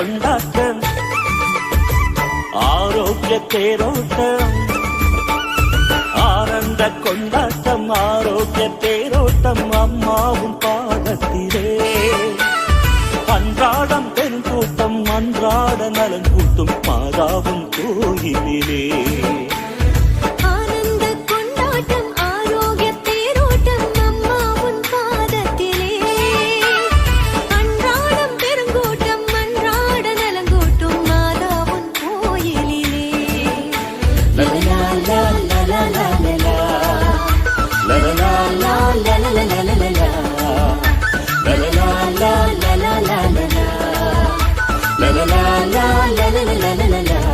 கொண்டாட்டம் ஆரோக்கிய தேரோட்டம் ஆனந்த கொண்டாட்டம் ஆரோக்கிய தேரோட்டம் அம்மாவும் பாதத்திலே அன்றாடம் பெருங்கூட்டம் அன்றாட நலன் கூட்டும் மாதாவும் கோயிலிலே la la la la la la